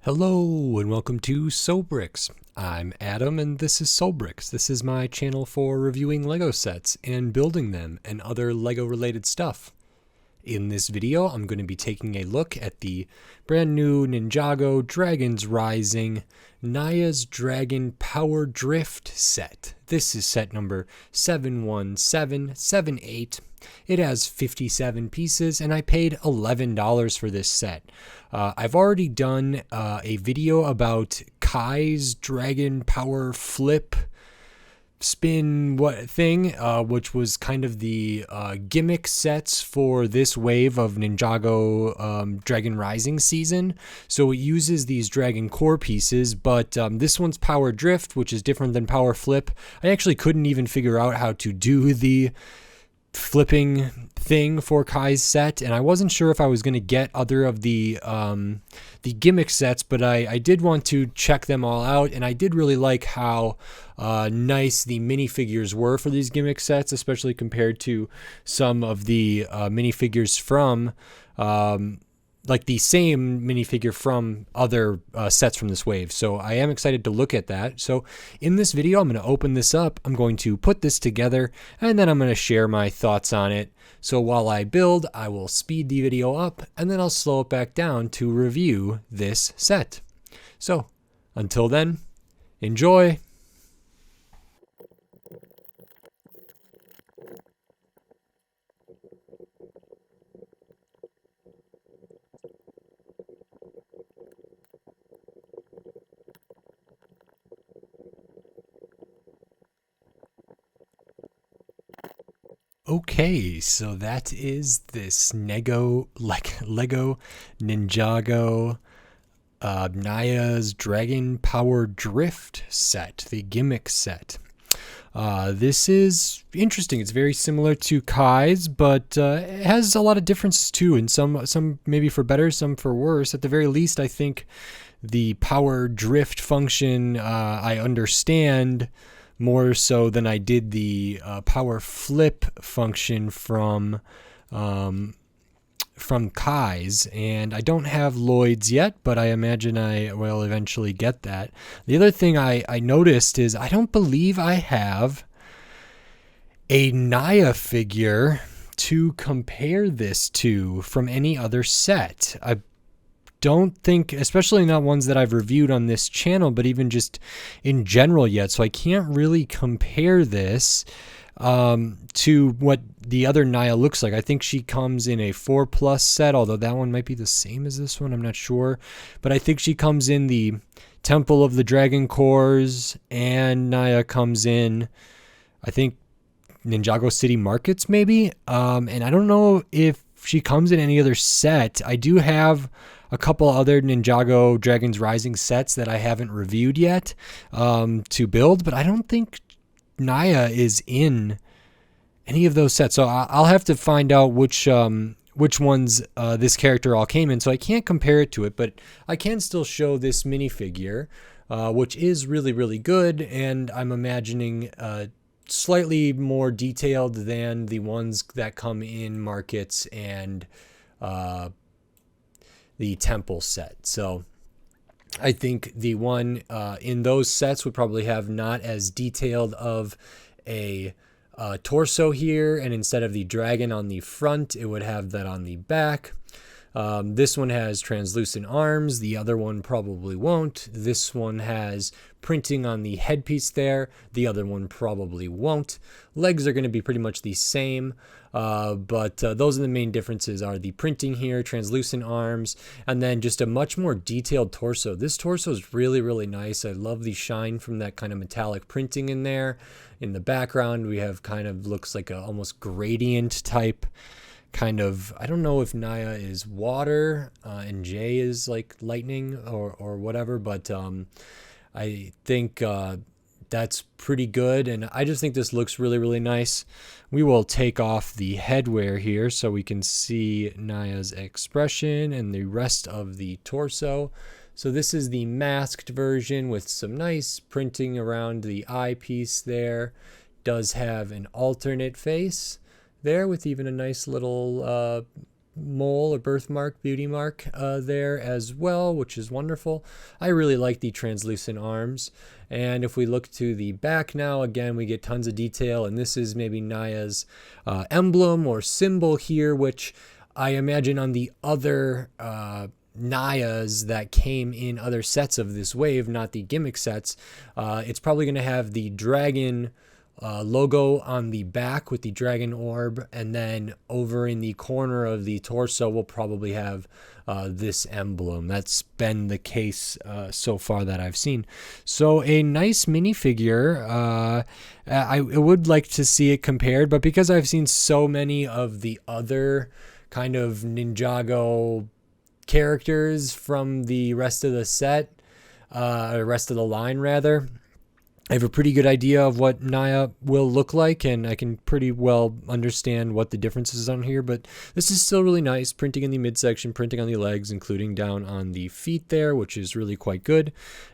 Hello and welcome to Soulbricks. I'm Adam and this is Soulbricks. This is my channel for reviewing Lego sets and building them and other Lego related stuff. In this video, I'm going to be taking a look at the brand new Ninjago Dragons Rising Nya's Dragon Power Drift set. This is set number 71778. It has 57 pieces and I paid $11 for this set. I've already done a video about Kai's Dragon Power Flip spin which was kind of the gimmick sets for this wave of Ninjago Dragon Rising season. So it uses these Dragon Core pieces, but this one's Power Drift, which is different than Power Flip. I actually couldn't even figure out how to do the flipping thing for Kai's set, and I wasn't sure if I was going to get other of the gimmick sets, but I did want to check them all out, and I did really like how nice the minifigures were for these gimmick sets, especially compared to some of the minifigures from like the same minifigure from other sets from this wave. So I am excited to look at that. So in this video, I'm going to open this up. I'm going to put this together and then I'm going to share my thoughts on it. So while I build, I will speed the video up and then I'll slow it back down to review this set. So until then, enjoy. Okay, so that is this Lego Ninjago Nya's Dragon Power Drift set, the gimmick set. This is interesting. It's very similar to Kai's, but it has a lot of differences too, and some maybe for better, some for worse. At the very least, I think the power drift function I understand more so than I did the power flip function from Kai's, and I don't have Lloyd's yet, but I imagine I will eventually get that. The other thing I noticed is I don't believe I have a Nya figure to compare this to from any other set. I don't think, especially not ones that I've reviewed on this channel, but even just in general yet. So I can't really compare this to what the other Nya looks like. I think she comes in a 4+ set, although that one might be the same as this one. I'm not sure. But I think she comes in the Temple of the Dragon Cores, and Nya comes in, I think, Ninjago City Markets maybe. And I don't know if she comes in any other set. I do have a couple other Ninjago Dragons Rising sets that I haven't reviewed yet to build, but I don't think Nya is in any of those sets. So I'll have to find out which ones this character all came in. So I can't compare it to it, but I can still show this minifigure, which is really, really good, and I'm imagining slightly more detailed than the ones that come in markets and the temple set. So I think the one in those sets would probably have not as detailed of a torso here, and instead of the dragon on the front, it would have that on the back. This one has translucent arms. The other one probably won't. This one has printing on the headpiece there. The other one probably won't. Legs are going to be pretty much the same, but those are the main differences, are the printing here, translucent arms, and then just a much more detailed torso. This torso is really, really nice. I love the shine from that kind of metallic printing in there. In the background, we have kind of looks like a almost gradient type kind of, I don't know if Nya is water and Jay is like lightning or whatever, but I think that's pretty good, and I just think this looks really, really nice. We will take off the headwear here so we can see Nya's expression and the rest of the torso. So this is the masked version with some nice printing around the eyepiece there. Does have an alternate face there with even a nice little mole or birthmark, beauty mark there as well, which is wonderful. I really like the translucent arms. And if we look to the back now, again, we get tons of detail. And this is maybe Nya's emblem or symbol here, which I imagine on the other Nyas that came in other sets of this wave, not the gimmick sets, it's probably going to have the dragon logo on the back with the dragon orb, and then over in the corner of the torso we'll probably have this emblem. That's been the case so far that I've seen. So a nice minifigure. I would like to see it compared, but because I've seen so many of the other kind of Ninjago characters from the rest of the set, rest of the line rather, I have a pretty good idea of what Nya will look like, and I can pretty well understand what the differences on here, but this is still really nice. Printing in the midsection, printing on the legs, including down on the feet there, which is really quite good.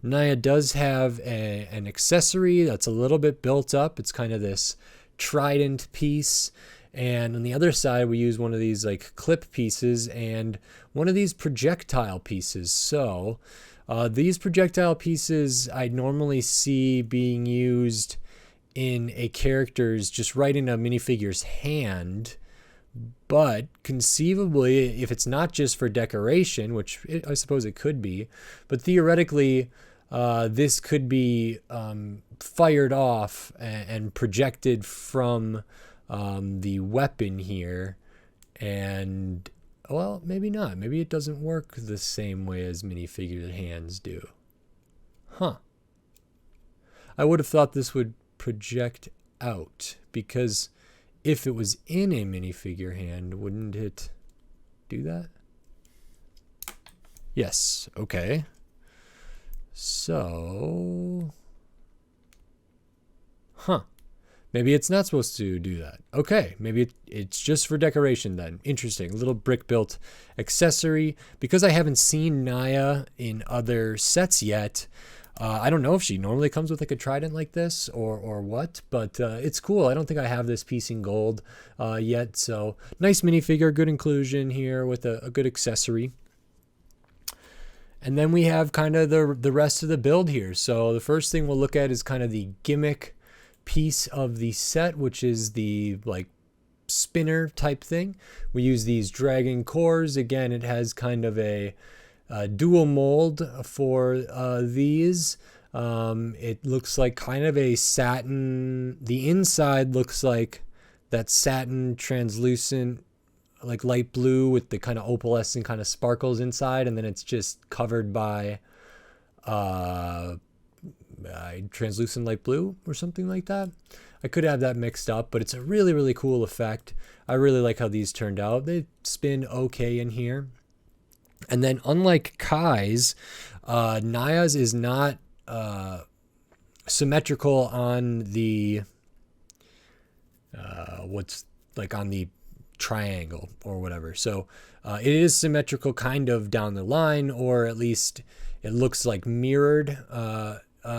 Nya does have an accessory that's a little bit built up. It's kind of this trident piece, and on the other side we use one of these like clip pieces and one of these projectile pieces. So these projectile pieces I normally see being used in a character's, just right in a minifigure's hand, but conceivably, if it's not just for decoration, which I suppose it could be, but theoretically this could be fired off and projected from the weapon here, and well, maybe not. Maybe it doesn't work the same way as minifigure hands do. Huh. I would have thought this would project out, because if it was in a minifigure hand, wouldn't it do that? Yes. Okay. So, huh. Maybe it's not supposed to do that. Okay, maybe it's just for decoration then. Interesting. A little brick-built accessory. Because I haven't seen Nya in other sets yet, I don't know if she normally comes with like a trident like this or what, but it's cool. I don't think I have this piece in gold yet. So nice minifigure, good inclusion here with a good accessory. And then we have kind of the rest of the build here. So the first thing we'll look at is kind of the gimmick piece of the set, which is the like spinner type thing. We use these dragon cores. Again, it has kind of a dual mold for these. It looks like kind of a satin. The inside looks like that satin translucent, like light blue with the kind of opalescent kind of sparkles inside, and then it's just covered by translucent light blue or something like that. I could have that mixed up, but it's a really, really cool effect. I really like how these turned out. They spin okay in here. And then unlike Kai's, Nya's is not symmetrical on the what's like on the triangle or whatever. So it is symmetrical kind of down the line, or at least it looks like mirrored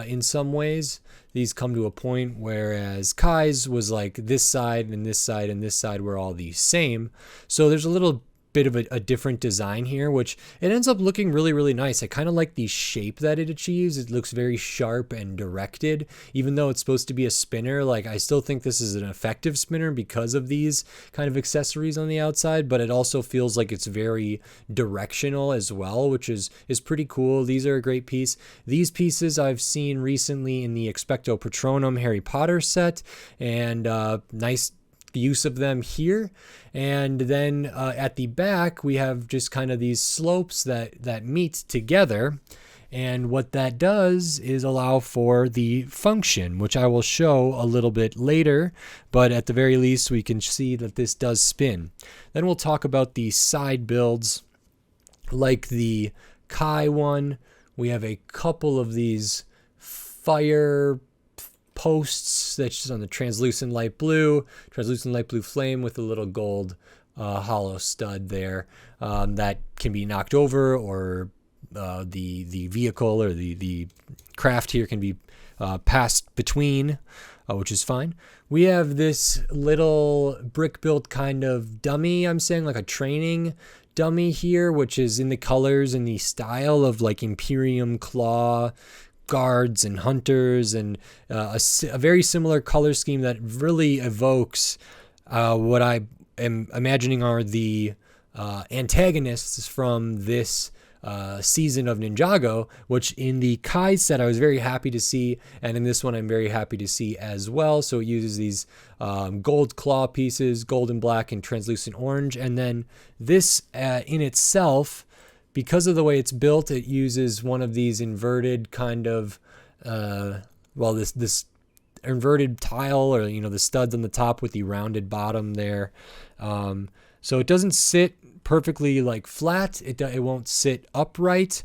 in some ways. These come to a point, whereas Kai's was like this side and this side and this side were all the same. So there's a little bit of a different design here, which it ends up looking really, really nice. I kind of like the shape that it achieves. It looks very sharp and directed, even though it's supposed to be a spinner. Like, I still think this is an effective spinner because of these kind of accessories on the outside, but it also feels like it's very directional as well, which is pretty cool. These are a great piece. These pieces I've seen recently in the Expecto Patronum Harry Potter set, and nice use of them here. And then at the back we have just kind of these slopes that meet together, and what that does is allow for the function, which I will show a little bit later, but at the very least we can see that this does spin. Then we'll talk about the side builds, like the Kai one. We have a couple of these fire posts that's just on the translucent light blue flame with a little gold hollow stud there that can be knocked over, or the vehicle or the craft here can be passed between which is fine. We have this little brick-built kind of dummy, I'm saying, like a training dummy here, which is in the colors and the style of like Imperium Claw guards and hunters, and a very similar color scheme that really evokes what I am imagining are the antagonists from this season of Ninjago, which in the Kai set I was very happy to see, and in this one I'm very happy to see as well. So it uses these gold claw pieces, gold and black and translucent orange, and then this in itself, because of the way it's built, it uses one of these inverted kind of this inverted tile, or the studs on the top with the rounded bottom there. So it doesn't sit perfectly like flat. It won't sit upright,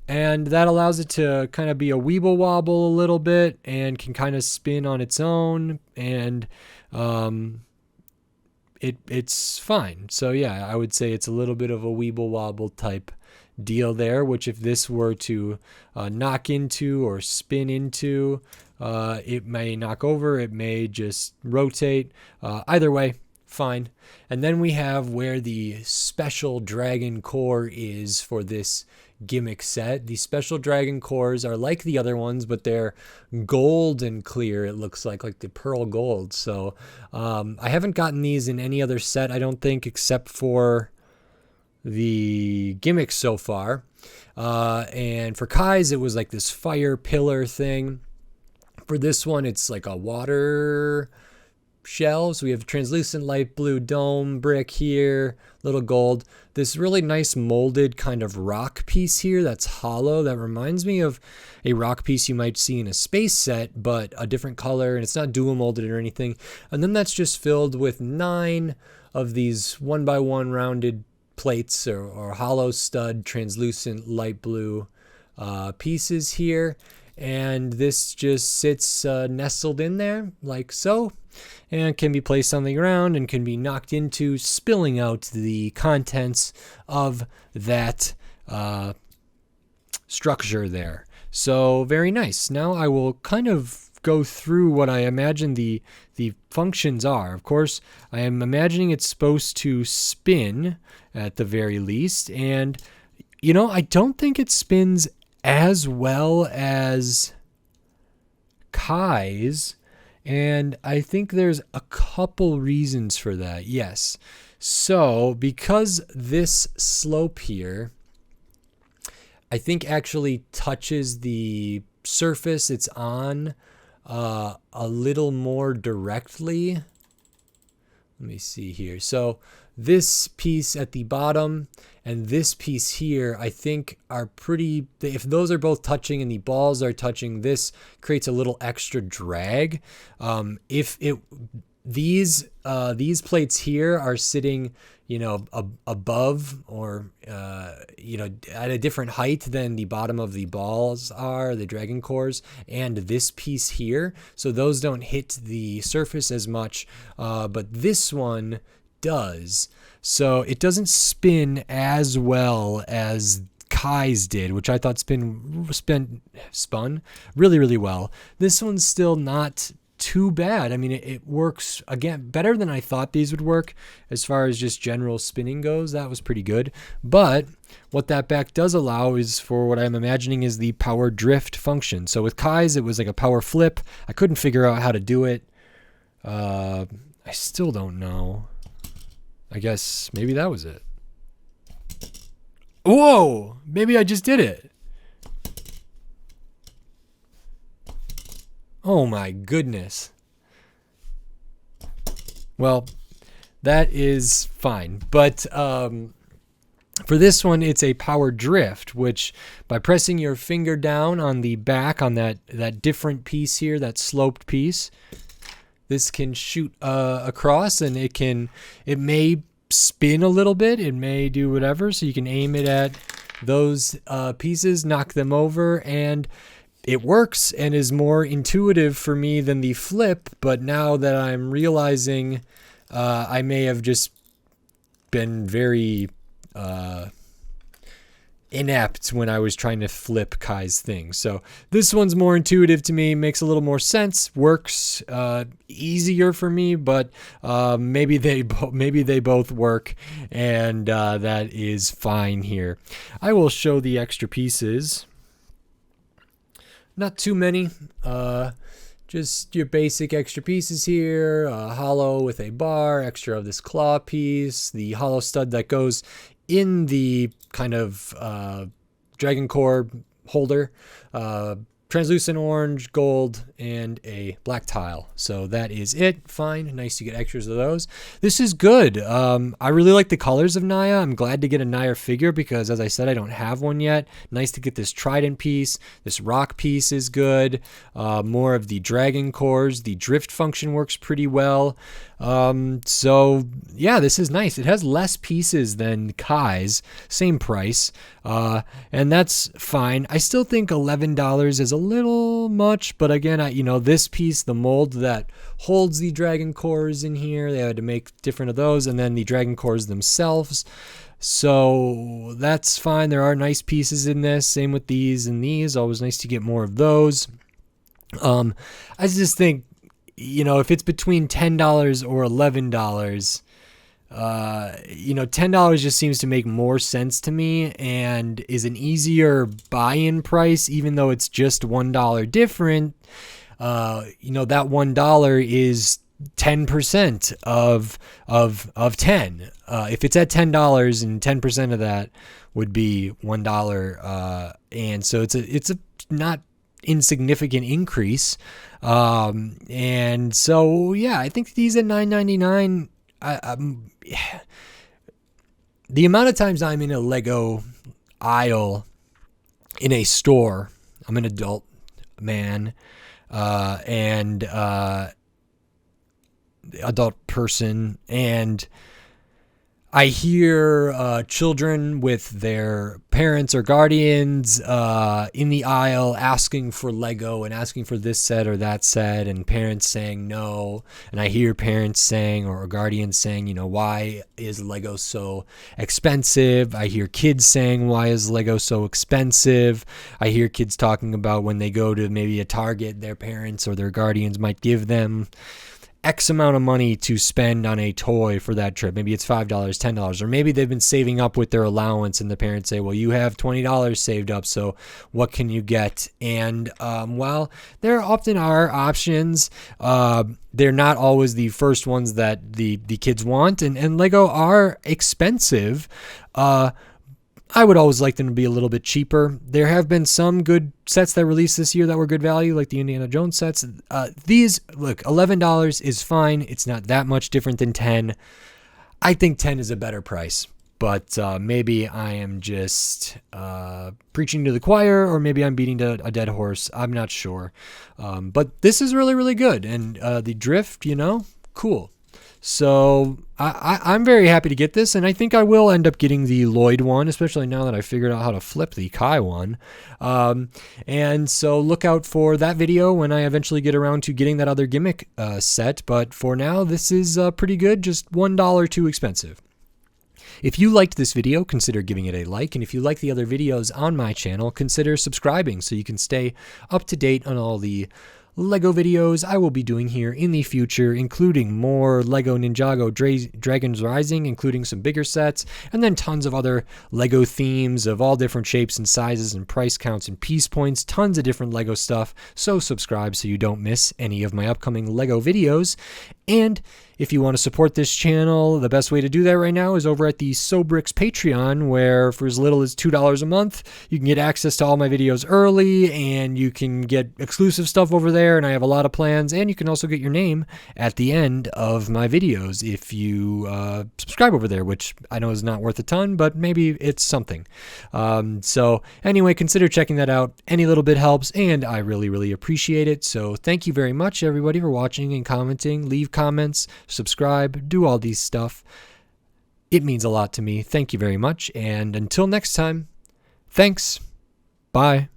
and that allows it to kind of be a weeble wobble a little bit and can kind of spin on its own, and it's fine. So yeah, I would say it's a little bit of a weeble wobble type deal there, which if this were to knock into or spin into, it may knock over, it may just rotate. Either way, fine. And then we have where the special dragon core is for this gimmick set. The special dragon cores are like the other ones, but they're gold and clear, it looks like the pearl gold. So I haven't gotten these in any other set, I don't think, except for the gimmicks so far. And for Kai's, it was like this fire pillar thing. For this one, it's like a water shell. So we have translucent light blue dome brick here, little gold. This really nice molded kind of rock piece here that's hollow. That reminds me of a rock piece you might see in a space set, but a different color, and it's not dual molded or anything. And then that's just filled with 9 of these 1x1 rounded plates or hollow stud translucent light blue pieces here, and this just sits nestled in there like so, and can be placed on the ground and can be knocked into, spilling out the contents of that structure there. So very nice. Now I will kind of go through what I imagine the functions are. Of course, I am imagining it's supposed to spin at the very least, and I don't think it spins as well as Kai's, and I think there's a couple reasons for that. Yes. So because this slope here, I think actually touches the surface it's on a little more directly. Let me see here. So this piece at the bottom and this piece here, I think are pretty, if those are both touching and the balls are touching, this creates a little extra drag. These plates here are sitting, above or, at a different height than the bottom of the balls are, the dragon cores, and this piece here. So those don't hit the surface as much, but this one does. So it doesn't spin as well as Kai's did, which I thought spun really, really well. This one's still not too bad. I mean, it works, again, better than I thought these would work as far as just general spinning goes. That was pretty good. But what that back does allow is for what I'm imagining is the power drift function. So with Kai's, it was like a power flip. I couldn't figure out how to do it. I still don't know. I guess maybe that was it. Whoa! Maybe I just did it. Oh my goodness. Well, that is fine. But for this one, it's a power drift, which by pressing your finger down on the back on that different piece here, that sloped piece, this can shoot across, and it may spin a little bit, it may do whatever, so you can aim it at those pieces, knock them over, and it works and is more intuitive for me than the flip. But now that I'm realizing I may have just been very inept when I was trying to flip Kai's thing. So this one's more intuitive to me, makes a little more sense, works easier for me, but maybe they both work, and that is fine here. I will show the extra pieces. Not too many. Just your basic extra pieces here, hollow with a bar, extra of this claw piece, the hollow stud that goes in the kind of dragon core holder, translucent orange, gold, and a black tile. So that is it. Fine. Nice to get extras of those. This is good. I really like the colors of Nya. I'm glad to get a Nya figure because, as I said, I don't have one yet. Nice to get this trident piece. This rock piece is good. More of the dragon cores. The drift function works pretty well. So yeah, this is nice. It has less pieces than Kai's, same price, and that's fine. I still think $11 is a little much, but again, this piece, the mold that holds the dragon cores in here, they had to make different of those, and then the dragon cores themselves. So that's fine. There are nice pieces in this. Same with these and these. Always nice to get more of those. I just think, if it's between $10 or $11, $10 just seems to make more sense to me and is an easier buy-in price, even though it's just $1 different. That $1 is 10% of 10. If it's at $10 and 10% of that would be $1, and so it's a not insignificant increase. And so, yeah, I think these at $9.99, the amount of times I'm in a Lego aisle in a store, I'm an adult man, and adult person, and I hear children with their parents or guardians in the aisle asking for Lego and asking for this set or that set, and parents saying no. And I hear parents saying, or guardians saying, why is Lego so expensive? I hear kids saying, why is Lego so expensive? I hear kids talking about when they go to maybe a Target, their parents or their guardians might give them X amount of money to spend on a toy for that trip. Maybe it's $5, $10, or maybe they've been saving up with their allowance and the parents say, well, you have $20 saved up, so what can you get? And while there often are options, they're not always the first ones that the kids want, and Lego are expensive. I would always like them to be a little bit cheaper. There have been some good sets that released this year that were good value, like the Indiana Jones sets. These, look, $11 is fine. It's not that much different than $10. I think $10 is a better price, but maybe I am just preaching to the choir, or maybe I'm beating a dead horse. I'm not sure. But this is really, really good. And the drift, cool. So I'm very happy to get this, and I think I will end up getting the Lloyd one, especially now that I figured out how to flip the Kai one. And so look out for that video when I eventually get around to getting that other gimmick set. But for now, this is pretty good, just $1 too expensive. If you liked this video, consider giving it a like, and if you like the other videos on my channel, consider subscribing so you can stay up to date on all the Lego videos I will be doing here in the future, including more Lego Ninjago Dragons Rising, including some bigger sets, and then tons of other Lego themes of all different shapes and sizes and price counts and piece points, tons of different Lego stuff, so subscribe so you don't miss any of my upcoming Lego videos. And if you want to support this channel, the best way to do that right now is over at the Sobrix Patreon, where for as little as $2 a month, you can get access to all my videos early, and you can get exclusive stuff over there, and I have a lot of plans, and you can also get your name at the end of my videos if you subscribe over there, which I know is not worth a ton, but maybe it's something. So anyway, consider checking that out. Any little bit helps, and I really, really appreciate it. So thank you very much, everybody, for watching and commenting. Leave comments, subscribe, do all these stuff. It means a lot to me. Thank you very much. And until next time, thanks. Bye.